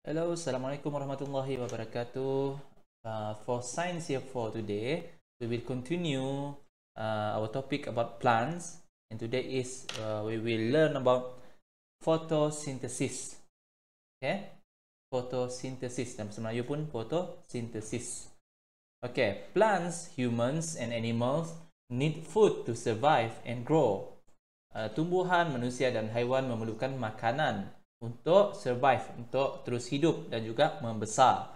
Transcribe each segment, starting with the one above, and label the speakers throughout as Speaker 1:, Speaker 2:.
Speaker 1: Hello, Assalamualaikum warahmatullahi wabarakatuh. For Science Year 4 today, we will continue our topic about plants. And today we will learn about photosynthesis. Okay? Photosynthesis. Dalam bahasa Melayu pun photosynthesis. Okay, plants, humans and animals need food to survive and grow. Tumbuhan, manusia dan haiwan memerlukan makanan untuk survive, untuk terus hidup dan juga membesar.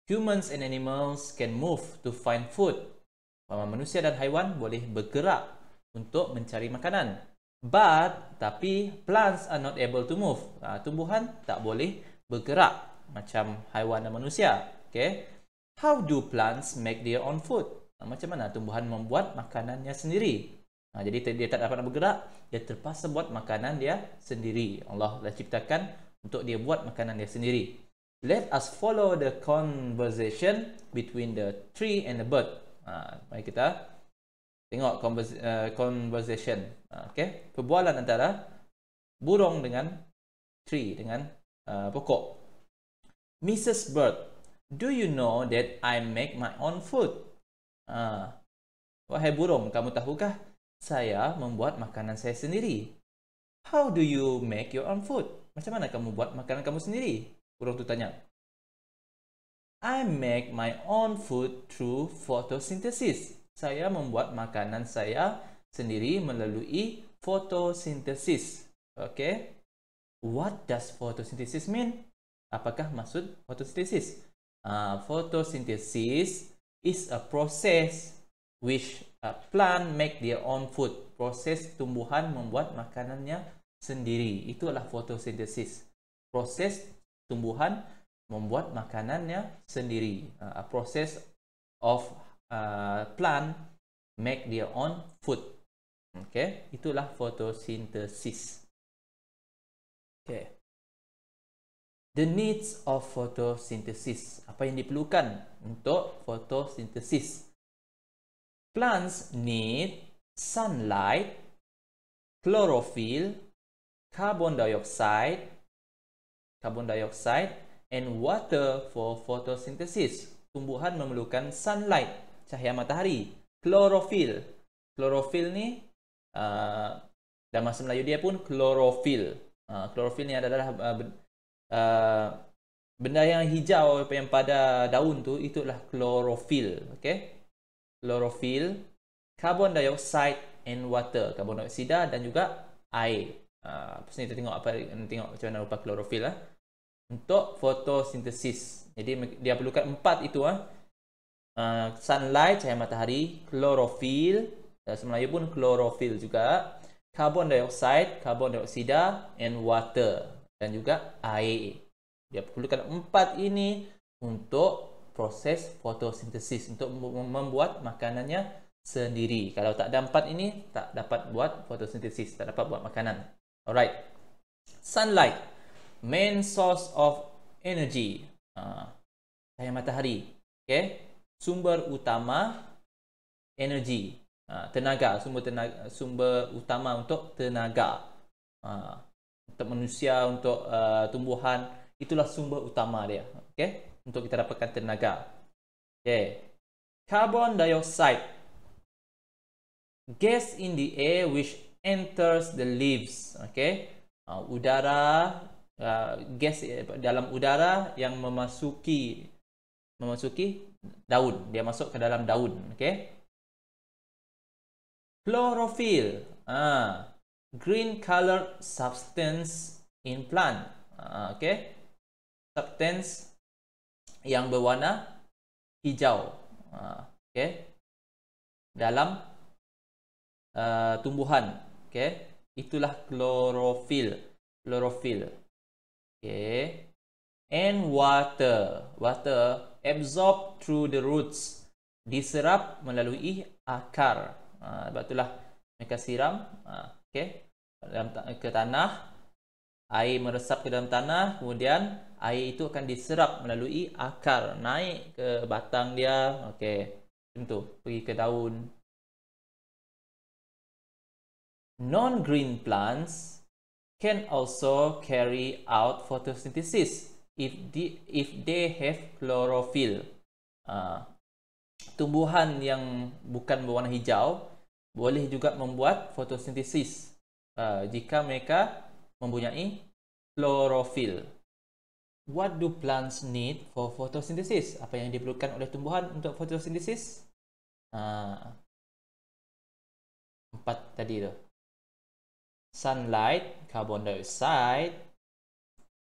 Speaker 1: Humans and animals can move to find food. Manusia dan haiwan boleh bergerak untuk mencari makanan. Tapi plants are not able to move. Tumbuhan tak boleh bergerak macam haiwan dan manusia. Okay? How do plants make their own food? Macam mana tumbuhan membuat makanannya sendiri? Jadi dia tak dapat nak bergerak, dia terpaksa buat makanan dia sendiri. Allah dah ciptakan untuk dia buat makanan dia sendiri. Let us follow the conversation between the tree and the bird. Mari kita tengok conversation. Okay? Perbualan antara burung dengan tree, dengan pokok. Mrs. Bird, do you know that I make my own food? Wahai burung, kamu tahukah saya membuat makanan saya sendiri? How do you make your own food? Macam mana kamu buat makanan kamu sendiri? Burung tu tanya. I make my own food through photosynthesis. Saya membuat makanan saya sendiri melalui photosynthesis. Okay? What does photosynthesis mean? Apakah maksud photosynthesis? Photosynthesis is a process which plant make their own food. Proses tumbuhan membuat makanannya sendiri. Itulah fotosintesis. Proses tumbuhan membuat makanannya sendiri. A process of plant make their own food. Okay, itulah fotosintesis. Okay. The needs of photosynthesis. Apa yang diperlukan untuk fotosintesis? Plants need sunlight, chlorophyll, carbon dioxide, and water for photosynthesis. Tumbuhan memerlukan sunlight, cahaya matahari, chlorophyll. Chlorophyll ni dalam bahasa Melayu dia pun chlorophyll. Chlorophyll ni adalah benda yang hijau yang pada daun tu, itulah chlorophyll. Okay? Chlorophyll, carbon dioxide and water, karbon dioksida dan juga air. Pasal kita tengok macam mana rupa chlorophyll untuk fotosintesis. Jadi dia perlukan 4 itu sunlight, cahaya matahari, chlorophyll, bahasa Melayu pun chlorophyll juga, carbon dioxide, karbon dioksida and water dan juga air. Dia perlukan 4 ini untuk proses fotosintesis, untuk membuat makanannya sendiri. Kalau tak ada 4 ini, tak dapat buat fotosintesis, tak dapat buat makanan. Alright. Sunlight, main source of energy. Cahaya matahari. Okay. Sumber utama energi. Tenaga, sumber utama untuk tenaga. Untuk manusia, untuk tumbuhan, itulah sumber utama dia. Okay. Untuk kita dapatkan tenaga. Okay. Carbon dioxide, gas in the air which enters the leaves. Okay. Udara, gas dalam udara yang memasuki daun. Dia masuk ke dalam daun. Okay. Chlorophyll, green colored substance in plant. Okay. Substance yang berwarna hijau, okay, dalam tumbuhan, okay, itulah chlorophyll, okay, and water absorbed through the roots, diserap melalui akar. Sebab itulah mereka siram, okay, ke tanah. Air meresap ke dalam tanah, kemudian air itu akan diserap melalui akar, naik ke batang dia, okey, macam tu, pergi ke daun. Non-green plants can also carry out photosynthesis. if they have chlorophyll. Tumbuhan yang bukan berwarna hijau boleh juga membuat fotosintesis jika mereka mempunyai chlorophyll. What do plants need for photosynthesis? Apa yang diperlukan oleh tumbuhan untuk fotosintesis? 4 tadi tu. Sunlight, carbon dioxide,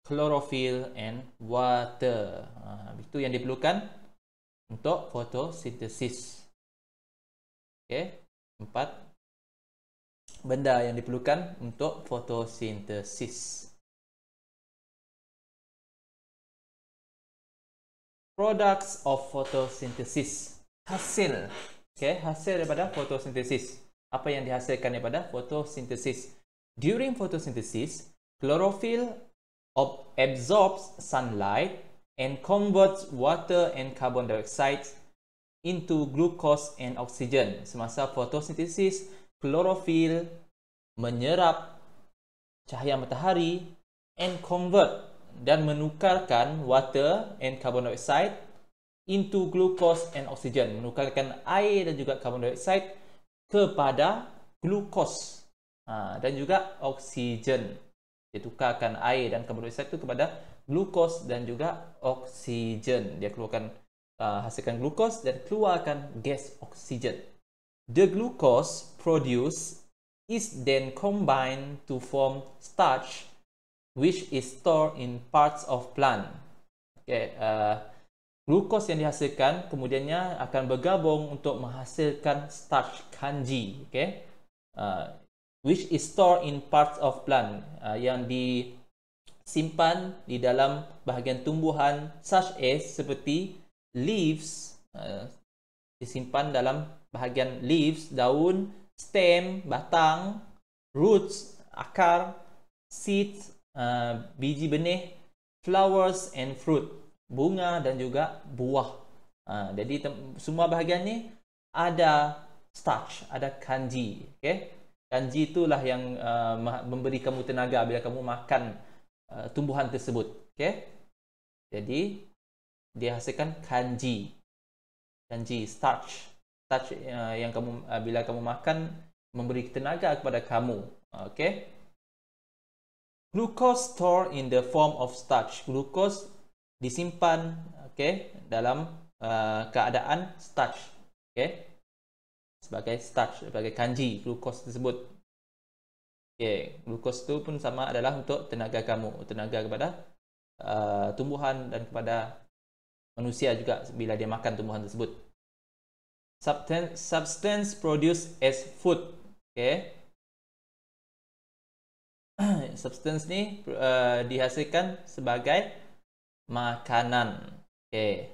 Speaker 1: chlorophyll and water. Itu yang diperlukan untuk fotosintesis. Okay, 4 benda yang diperlukan untuk fotosintesis. Products of photosynthesis. Hasil. Okay, hasil daripada fotosintesis. Apa yang dihasilkan daripada fotosintesis? During photosynthesis, chlorophyll absorbs sunlight and converts water and carbon dioxide into glucose and oxygen. Semasa fotosintesis, chlorophyll menyerap cahaya matahari and convert dan menukarkan water and carbon dioxide into glucose and oxygen. Menukarkan air dan juga carbon dioxide kepada glukos dan juga oksigen. Dia tukarkan air dan carbon dioxide itu kepada glukos dan juga oksigen. Dia keluarkan hasilkan glukos dan keluarkan gas oksigen. The glucose produced is then combined to form starch, which is stored in parts of plant. Okay, glukos yang dihasilkan kemudiannya akan bergabung untuk menghasilkan starch kanji. Okay, which is stored in parts of plant, yang disimpan di dalam bahagian tumbuhan, such as seperti leaves, disimpan dalam bahagian leaves, daun, stem, batang, roots, akar, seeds, biji benih, flowers and fruit, bunga dan juga buah. Jadi semua bahagian ni ada starch, ada kanji. Okay? Kanji itulah yang memberi kamu tenaga bila kamu makan tumbuhan tersebut. Okay? Jadi dia hasilkan kanji, starch yang kamu bila kamu makan memberi tenaga kepada kamu. Okay? Glucose stored in the form of starch. Glucose disimpan, okay, dalam keadaan starch, okay, sebagai starch, sebagai kanji glucose tersebut. Okay, glucose itu pun sama adalah untuk tenaga kamu, tenaga kepada tumbuhan dan kepada manusia juga bila dia makan tumbuhan tersebut. Substance produced as food. Okay, substance ni dihasilkan sebagai makanan. Okay.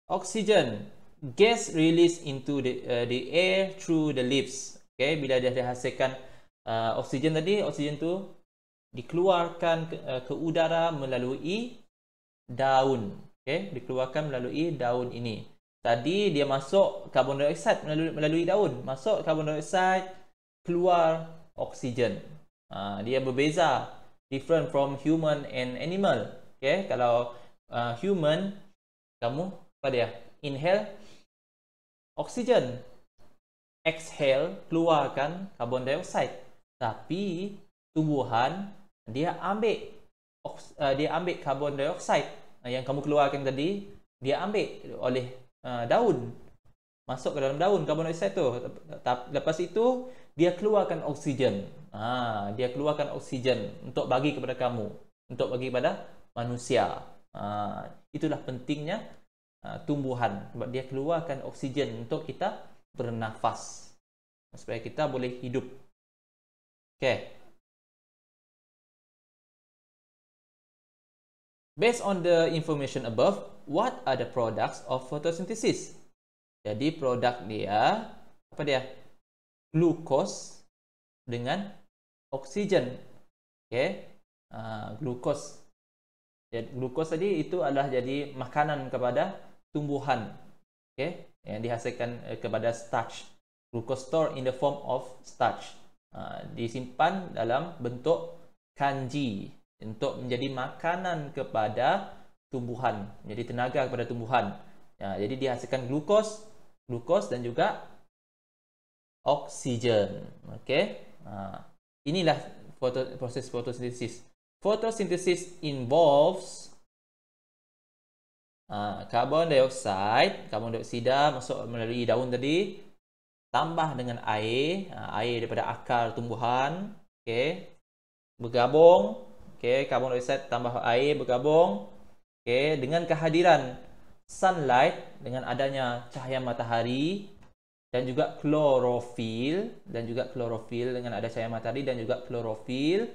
Speaker 1: Oxygen, gas released into the air through the leaves. Okay, bila dia dihasilkan oksigen tadi, oksigen tu dikeluarkan ke udara melalui daun. Okay, dikeluarkan melalui daun ini. Tadi dia masuk karbon dioksida melalui daun, masuk karbon dioksida, keluar oksigen. Dia berbeza, different from human and animal. Okay, kalau human, kamu apa dia? Inhale oksigen, exhale keluarkan karbon dioksida. Tapi tumbuhan dia ambil karbon dioksida yang kamu keluarkan tadi, dia ambil oleh daun, masuk ke dalam daun karbon dioksida tu. Lepas itu dia keluarkan oksigen. Dia keluarkan oksigen untuk bagi kepada kamu, untuk bagi kepada manusia. Itulah pentingnya tumbuhan, sebab dia keluarkan oksigen untuk kita bernafas, supaya kita boleh hidup. Okay. Based on the information above, what are the products of photosynthesis? Jadi produk dia apa dia? Glukos dengan oksigen. Okay, glukos. Glukos tadi itu adalah jadi makanan kepada tumbuhan. Okay, yang dihasilkan kepada starch. Glucose stored in the form of starch. Disimpan dalam bentuk kanji. untuk menjadi makanan kepada tumbuhan, menjadi tenaga kepada tumbuhan. Ya, jadi dihasilkan glukos dan juga oksigen. Okey. Inilah proses fotosintesis. Photosynthesis involves karbon dioksida masuk melalui daun tadi, tambah dengan air, air daripada akar tumbuhan, okey, bergabung, okey, karbon dioksida tambah air bergabung, okey, dengan kehadiran sunlight, dengan adanya cahaya matahari dan juga klorofil dengan ada cahaya matahari dan juga klorofil,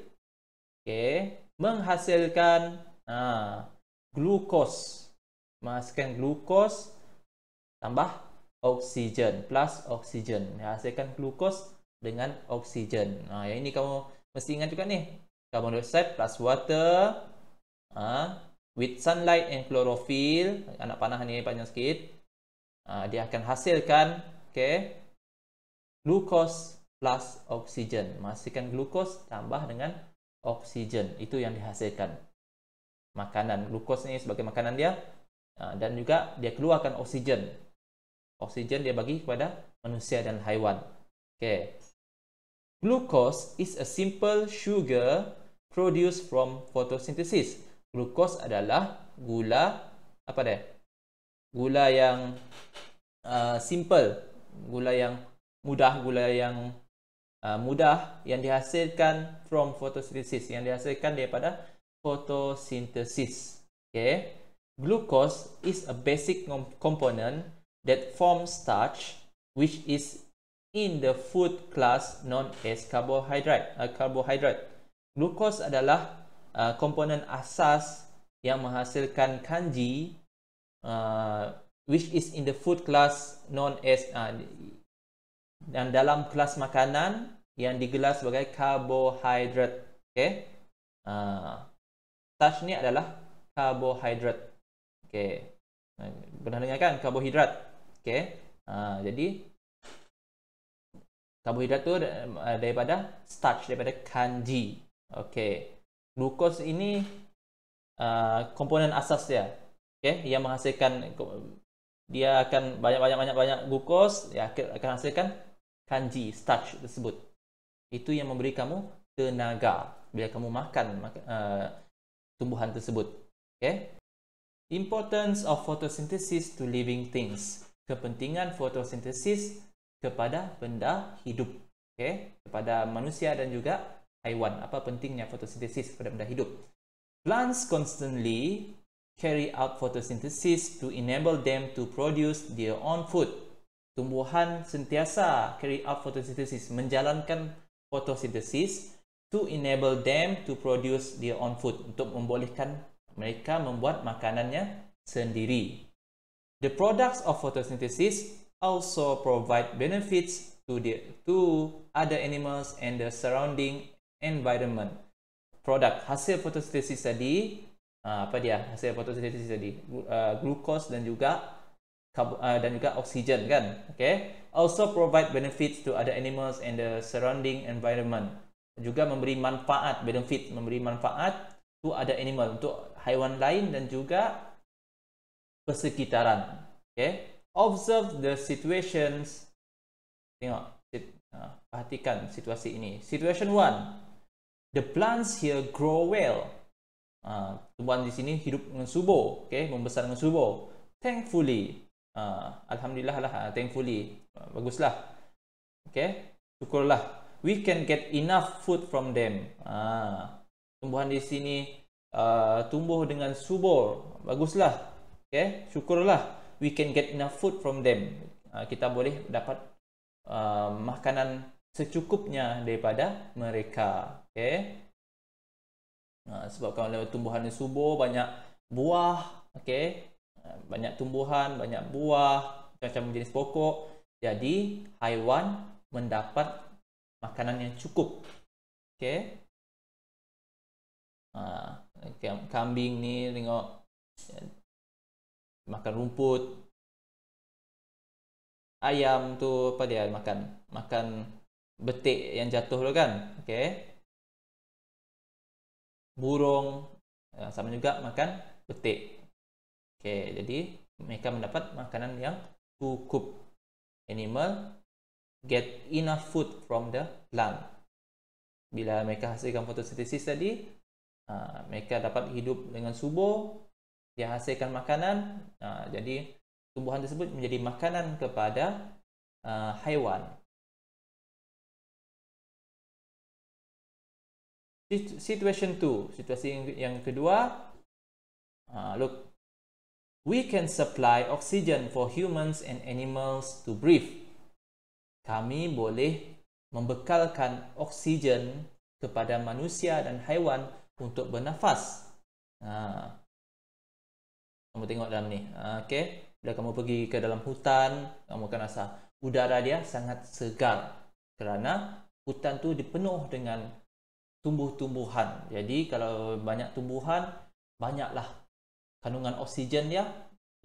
Speaker 1: okey, menghasilkan glukos tambah oksigen plus oksigen, hasilkan glukos dengan oksigen. Yang ini kamu mesti ingat juga nih, carbon dioxide plus water with sunlight and chlorophyll. Anak panah ni panjang sikit. Dia akan hasilkan glukos plus oksigen, menghasilkan glukos tambah dengan oksigen. Itu yang dihasilkan makanan. Glukos ni sebagai makanan dia, dan juga dia keluarkan oksigen. Oksigen dia bagi kepada manusia dan haiwan. Glucose is a simple sugar produced from photosynthesis. Glukos adalah gula gula yang simple, gula yang mudah yang dihasilkan from photosynthesis, yang dihasilkan daripada fotosintesis. Glucose is a basic component that forms starch, which is in the food class known as carbohydrate. Glucose adalah komponen asas yang menghasilkan kanji, which is in the food class known as dan dalam kelas makanan yang digelar sebagai carbohydrate. Starch ni adalah carbohydrate. Pernah dengar kan karbohidrat? Jadi karbohidrat tu daripada starch, daripada kanji. Glukos ini komponen asas dia, yang menghasilkan, dia akan banyak glukos, dia akan hasilkan kanji, starch tersebut. Itu yang memberi kamu tenaga bila kamu makan tumbuhan tersebut. Importance of photosynthesis to living things. Kepentingan fotosintesis kepada benda hidup, kepada manusia dan juga haiwan. Apa pentingnya fotosintesis kepada benda hidup? Plants constantly carry out photosynthesis to enable them to produce their own food. Tumbuhan sentiasa carry out photosynthesis, menjalankan fotosintesis to enable them to produce their own food, untuk membolehkan mereka membuat makanannya sendiri. The products of photosynthesis also provide benefits to other animals and the surrounding environment. Hasil fotosintesis tadi, hasil fotosintesis tadi, glukos dan juga oksigen kan. Also provide benefits to other animals and the surrounding environment. Juga memberi manfaat to other animal, untuk haiwan lain dan juga persekitaran. Observe the situations. Perhatikan situasi ini. Situation 1. The plants here grow well. Tumbuhan di sini hidup dengan subur, membesar dengan subur. Thankfully, alhamdulillah lah, thankfully, baguslah. Syukurlah. We can get enough food from them. Tumbuhan di sini tumbuh dengan subur, baguslah. Syukurlah. We can get enough food from them. Kita boleh dapat makanan secukupnya daripada mereka. Sebab kalau tumbuhan yang subur, banyak buah, banyak tumbuhan, banyak buah, macam jenis pokok, jadi haiwan mendapat makanan yang cukup. Kambing ni tengok makan rumput. Ayam tu apa dia makan betik yang jatuh tu kan. burung, sama juga makan petik. Okey, jadi mereka mendapat makanan yang cukup. Animal get enough food from the plant. Bila mereka hasilkan fotosintesis tadi, mereka dapat hidup dengan subur, dia hasilkan makanan, jadi tumbuhan tersebut menjadi makanan kepada haiwan. Situation 2, situasi yang kedua, look, we can supply oxygen for humans and animals to breathe. Kami boleh membekalkan oksigen kepada manusia dan haiwan untuk bernafas. Kamu tengok dalam ni. Okay. Bila kamu pergi ke dalam hutan, kamu akan rasa udara dia sangat segar. Kerana hutan tu dipenuh dengan tumbuh-tumbuhan. Jadi kalau banyak tumbuhan, banyaklah kandungan oksigen dia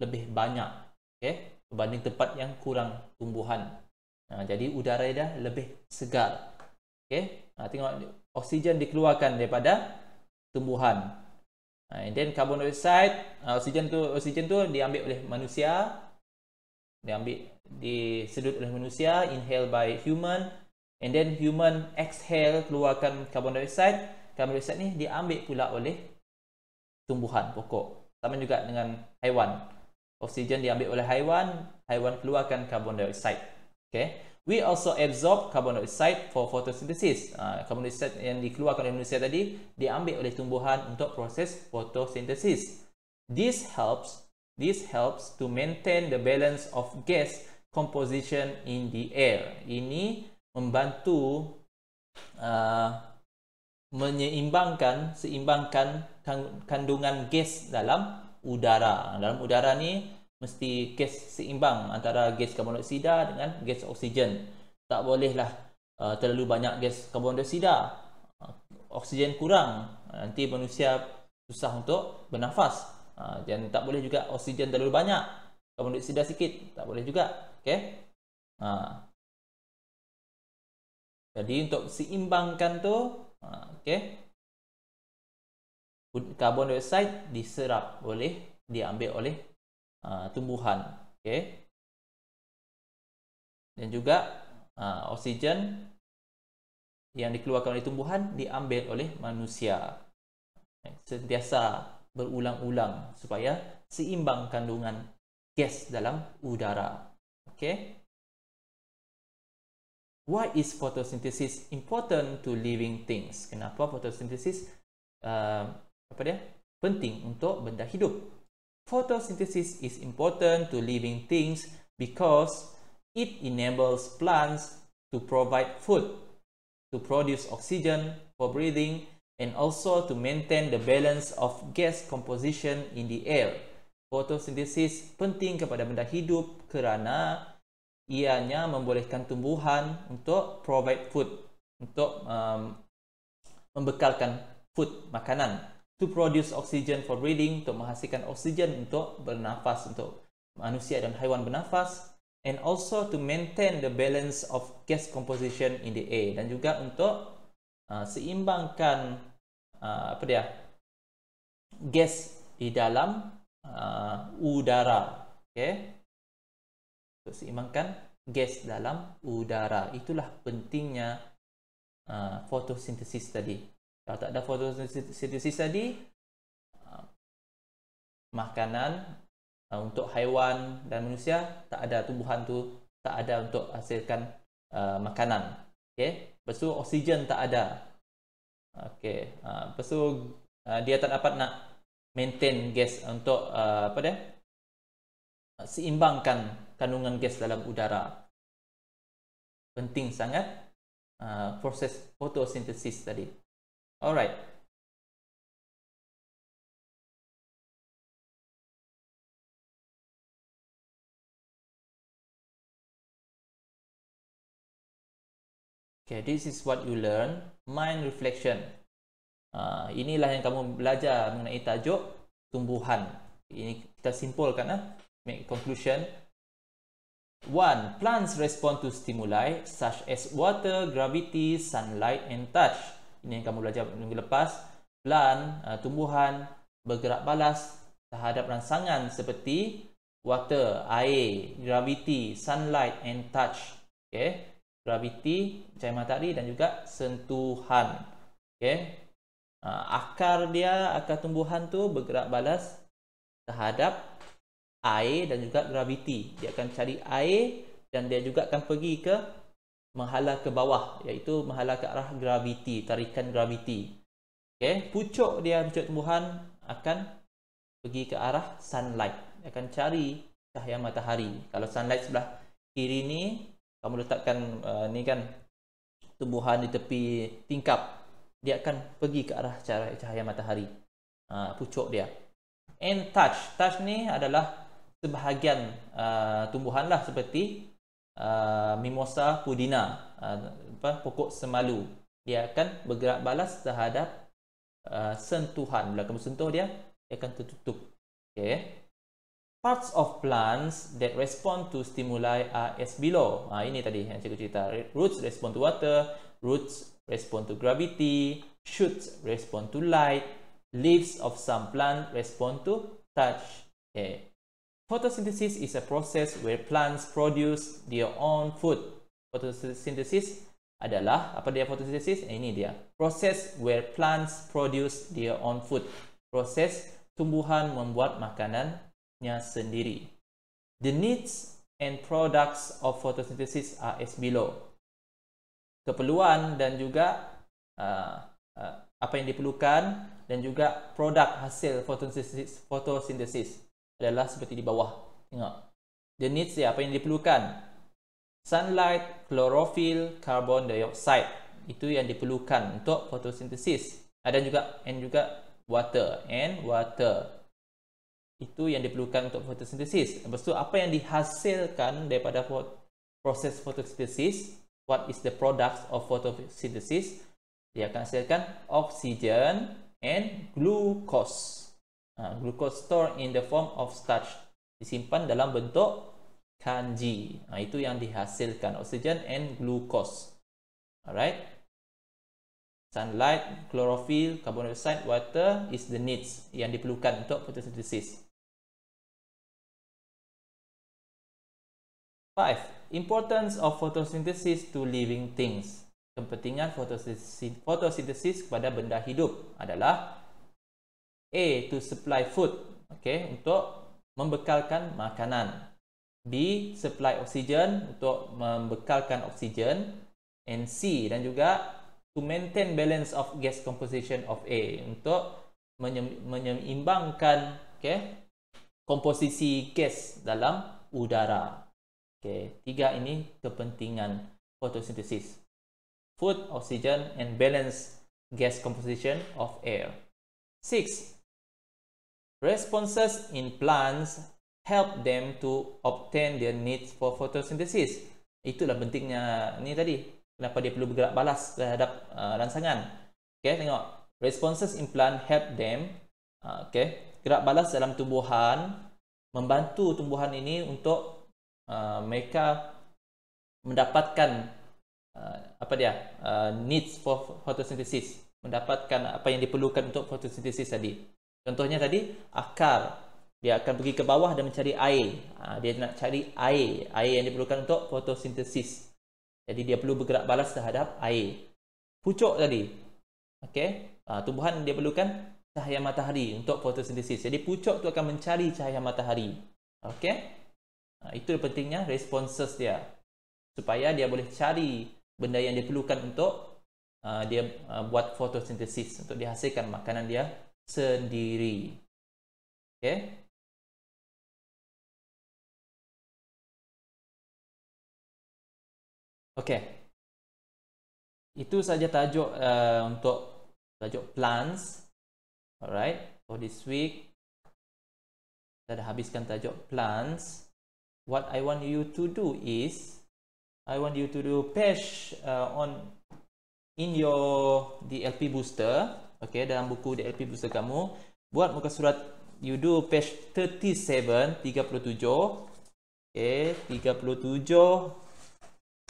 Speaker 1: lebih banyak. Okay. Berbanding tempat yang kurang tumbuhan. Jadi udara dia lebih segar. Okay. Tengok oksigen dikeluarkan daripada tumbuhan. And then carbon dioxide, oksigen tu diambil oleh manusia, disedut oleh manusia, inhale by human, and then human exhale, keluarkan carbon dioxide. Carbon dioxide ni diambil pula oleh tumbuhan pokok. Sama juga dengan haiwan. Oksigen diambil oleh haiwan, haiwan keluarkan carbon dioxide. Okay. We also absorb carbon dioxide for photosynthesis. Carbon dioxide yang dikeluarkan oleh manusia tadi diambil oleh tumbuhan untuk proses fotosintesis. This helps to maintain the balance of gas composition in the air. Ini membantu seimbangkan kandungan gas dalam udara. Dalam udara ni mesti gas seimbang antara gas karbon dioksida dengan gas oksigen. Tak bolehlah terlalu banyak gas karbon dioksida, oksigen kurang, nanti manusia susah untuk bernafas. Dan tak boleh juga oksigen terlalu banyak, karbon dioksida sikit, tak boleh juga. Okay? Jadi untuk seimbangkan tu, okay, karbon dioksida diserap diambil oleh tumbuhan. Okay. Dan juga oksigen yang dikeluarkan oleh tumbuhan diambil oleh manusia. Sentiasa berulang-ulang supaya seimbang kandungan gas dalam udara. Okay. Why is photosynthesis important to living things? Kenapa fotosintesis penting untuk benda hidup? Photosynthesis is important to living things because it enables plants to provide food, to produce oxygen for breathing, and also to maintain the balance of gas composition in the air. Photosynthesis penting kepada benda hidup kerana ianya membolehkan tumbuhan untuk provide food, untuk membekalkan food, makanan. To produce oxygen for breathing, untuk menghasilkan oksigen untuk bernafas, untuk manusia dan haiwan bernafas, and also to maintain the balance of gas composition in the air, dan juga untuk seimbangkan gas di dalam udara. Okay? Untuk seimbangkan gas dalam udara. Itulah pentingnya fotosintesis tadi. Kalau tak ada fotosintesis tadi, makanan untuk haiwan dan manusia tak ada, tumbuhan tu tak ada untuk hasilkan makanan. Okay. Lepas tu oksigen tak ada. Okay. Lepas tu dia tak dapat nak maintain gas untuk seimbangkan kandungan gas dalam udara. Penting sangat proses fotosintesis tadi. Alright. Okay, this is what you learn. Mind reflection. Inilah yang kamu belajar mengenai tajuk tumbuhan. Ini kita simpulkan. Make conclusion. 1. Plants respond to stimuli such as water, gravity, sunlight, and touch. Ini yang kamu belajar minggu lepas. tumbuhan bergerak balas terhadap rangsangan seperti water, air, gravity, sunlight and touch. Okay, gravity, cahaya matahari dan juga sentuhan. Okay, akar tumbuhan tu bergerak balas terhadap air dan juga gravity. Dia akan cari air dan dia juga akan pergi ke menghala ke bawah, iaitu menghala ke arah gravity, tarikan gravity. Okay, pucuk tumbuhan akan pergi ke arah sunlight. Dia akan cari cahaya matahari. Kalau sunlight sebelah kiri ni, kamu letakkan ni kan tumbuhan di tepi tingkap, dia akan pergi ke arah cahaya matahari. Pucuk dia. And touch ni adalah sebahagian tumbuhan lah, seperti mimosa pudina, pokok semalu. Dia akan bergerak balas terhadap sentuhan. Bila kamu sentuh dia akan tertutup. Okay. Parts of plants that respond to stimuli are as below. Ini tadi yang cikgu cerita. Roots respond to water, roots respond to gravity, shoots respond to light, leaves of some plant respond to touch. Okay. Photosynthesis is a process where plants produce their own food. Photosynthesis adalah, apa dia photosynthesis? Ini dia. Proses where plants produce their own food. Proses tumbuhan membuat makanannya sendiri. The needs and products of photosynthesis are as below. Keperluan dan juga apa yang diperlukan dan juga produk hasil photosynthesis adalah seperti di bawah. Tengok. The needs dia, apa yang diperlukan. Sunlight, chlorophyll, carbon dioxide. Itu yang diperlukan untuk fotosintesis. Dan juga water. Itu yang diperlukan untuk fotosintesis. Lepas tu, apa yang dihasilkan daripada proses fotosintesis? What is the product of photosynthesis? Dia akan hasilkan oxygen and glucose. Glucose stored in the form of starch. Disimpan dalam bentuk kanji. Itu yang dihasilkan, oxygen and glucose. Alright. Sunlight, chlorophyll, carbon dioxide, water is the needs yang diperlukan untuk photosynthesis. 5. Importance of photosynthesis to living things. Kepentingan fotosintesis kepada benda hidup adalah A. To supply food. Okay, untuk membekalkan makanan. B. Supply oxygen, untuk membekalkan oksigen. And C. Dan juga to maintain balance of gas composition of air, untuk menyeimbangkan komposisi gas dalam udara. Okay, 3 ini kepentingan fotosintesis. Food, oxygen, and balance gas composition of air. 6. Responses in plants help them to obtain their needs for photosynthesis. Itulah pentingnya ni tadi. Kenapa dia perlu bergerak balas terhadap rangsangan. Okay, tengok. Responses in plant help them. Gerak balas dalam tumbuhan membantu tumbuhan ini untuk mereka mendapatkan needs for photosynthesis, mendapatkan apa yang diperlukan untuk fotosintesis tadi. Contohnya tadi, akar dia akan pergi ke bawah dan mencari air. Dia nak cari air yang diperlukan untuk fotosintesis. Jadi dia perlu bergerak balas terhadap air. Pucuk tadi, tumbuhan dia perlukan cahaya matahari untuk fotosintesis. Jadi pucuk tu akan mencari cahaya matahari. Itu pentingnya responses dia, supaya dia boleh cari benda yang diperlukan untuk dia buat fotosintesis, untuk dihasilkan makanan dia sendiri. Itu saja tajuk untuk tajuk plants. Alright, for this week kita dah habiskan tajuk plants. What I want you to do is, I want you to do page in your DLP booster. Dalam buku DLP booster kamu, buat muka surat, you do page 37, 37, 37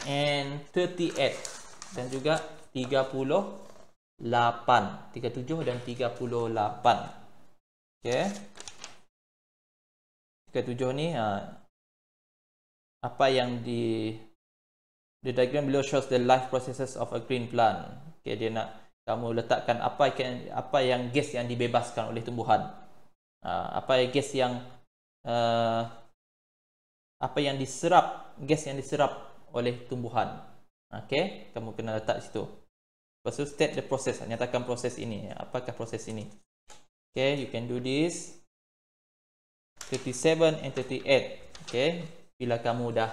Speaker 1: and 38, dan juga 39. 37 dan 38. Okay. 37 ni apa yang the diagram below shows the life processes of a green plant. Okay, dia nak kamu letakkan apa yang gas yang dibebaskan oleh tumbuhan. Apa gas yang apa yang diserap, gas yang diserap oleh tumbuhan. Okay, kamu kena letak situ. Lepas tu state the process, nyatakan proses ini. Apakah proses ini? Okay, you can do this. 37 and 38. Okay, bila kamu dah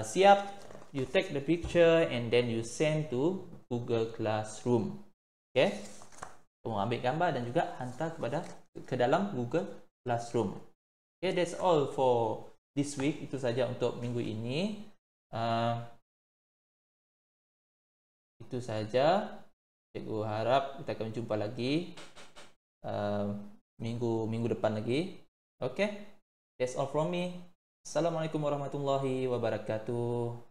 Speaker 1: siap, you take the picture and then you send to Google Classroom. Okay, kamu ambil gambar dan juga hantar ke dalam Google Classroom. Okay, that's all for this week. Itu saja untuk minggu ini. Itu saja. Cikgu harap kita akan jumpa lagi minggu depan lagi. Okay, that's all from me. Assalamualaikum warahmatullahi wabarakatuh.